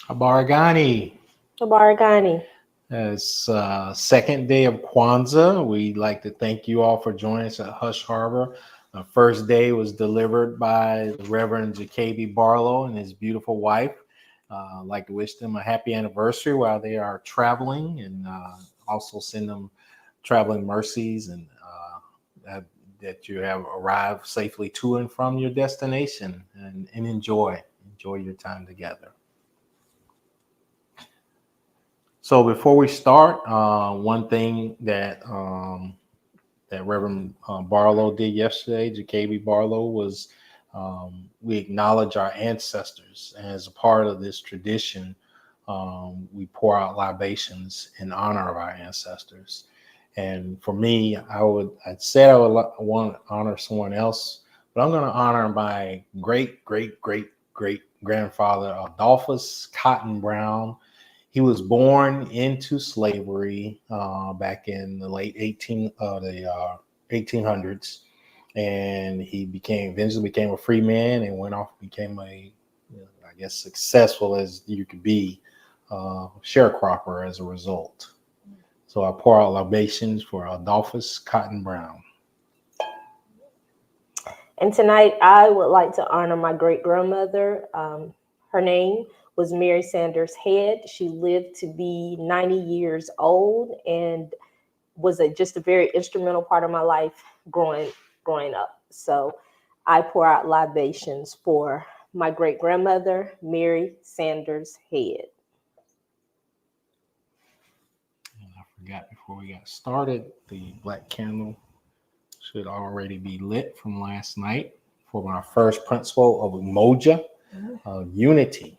Abaragani. Tabaragani. It's second day of Kwanzaa. We'd like to thank you all for joining us at Hush Harbor. The first day was delivered by the Reverend Jacoby Barlow and his beautiful wife. I'd like to wish them a happy anniversary while they are traveling, and also send them traveling mercies, and that you have arrived safely to and from your destination, and enjoy your time together. So before we start, one thing that Reverend Barlow did yesterday, Jacoby Barlow, was we acknowledge our ancestors. And as a part of this tradition, we pour out libations in honor of our ancestors. And for me, I'd said I would want to honor someone else, but I'm going to honor my great grandfather, Adolphus Cotton Brown. He was born into slavery back in the late 1800s, and he eventually became a free man and went off and became I guess, successful as you could be, sharecropper as a result. So I pour out libations for Adolphus Cotton Brown. And tonight I would like to honor my great grandmother. Her name was Mary Sanders Head. She lived to be 90 years old and was just a very instrumental part of my life growing up. So I pour out libations for my great grandmother, Mary Sanders Head. And I forgot before we got started, the black candle should already be lit from last night for our first principle of Umoja, unity.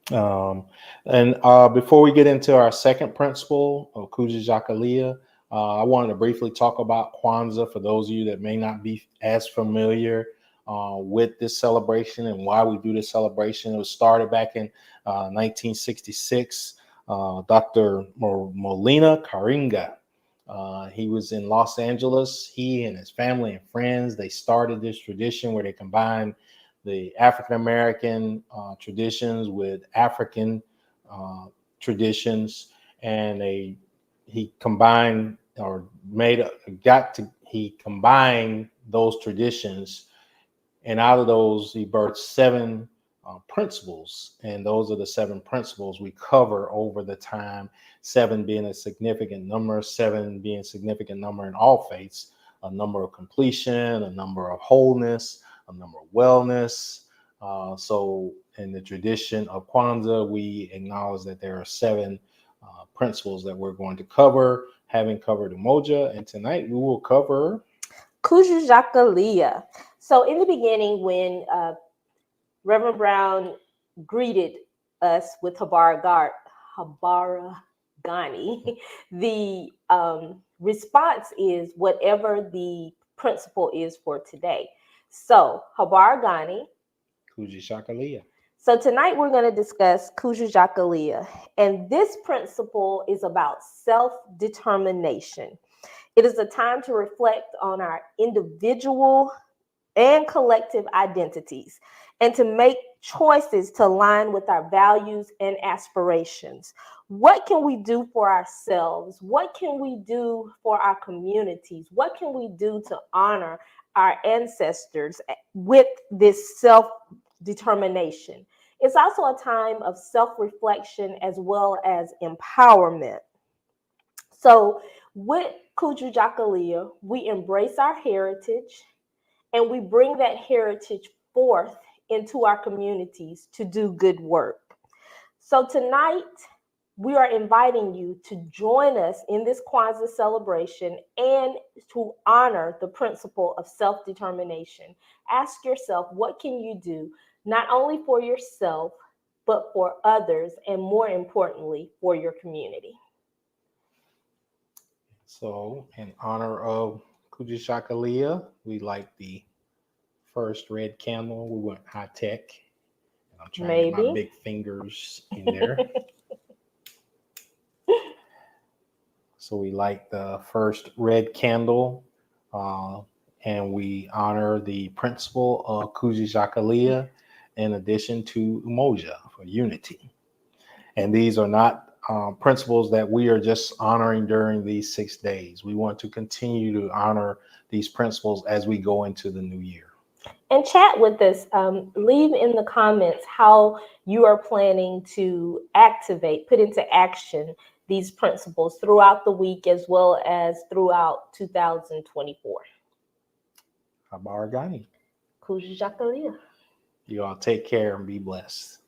And before we get into our second principle of Kujichagulia, I wanted to briefly talk about Kwanzaa for those of you that may not be as familiar with this celebration and why we do this celebration. It was started back in 1966. Dr. Molina Karinga, he was in Los Angeles. He and his family and friends, they started this tradition where they combined the African American traditions with African traditions, and he combined or he combined those traditions, and out of those he birthed seven principles, and those are the seven principles we cover over the time. Seven being a significant number, seven being a significant number in all faiths, a number of completion, a number of wholeness, a number of wellness. So in the tradition of Kwanzaa, we acknowledge that there are seven principles that we're going to cover, having covered Umoja, and tonight we will cover Kujichagulia. So in the beginning, when Reverend Brown greeted us with Habaragani, the response is whatever the principle is for today. So Habaragani. Kujichagulia. So tonight we're going to discuss Kujichagulia, and this principle is about self-determination. It is a time to reflect on our individual and collective identities and to make choices to align with our values and aspirations. What can we do for ourselves? What can we do for our communities? What can we do to honor our ancestors with this self-determination? It's also a time of self-reflection as well as empowerment. So with Kujichagulia, we embrace our heritage and we bring that heritage forth into our communities to do good work. So tonight, we are inviting you to join us in this Kwanzaa celebration and to honor the principle of self-determination. Ask yourself, what can you do not only for yourself, but for others, and more importantly, for your community? So in honor of Kujichagulia, we light the first red candle. We went high tech. I'm trying to get my big fingers in there. So we light the first red candle, and we honor the principle of Kujichagulia in addition to Umoja for unity. And these are not principles that we are just honoring during these 6 days. We want to continue to honor these principles as we go into the new year. And chat with us. Leave in the comments how you are planning to put into action these principles throughout the week as well as throughout 2024. Habargani. Kujichagulia. You all take care and be blessed.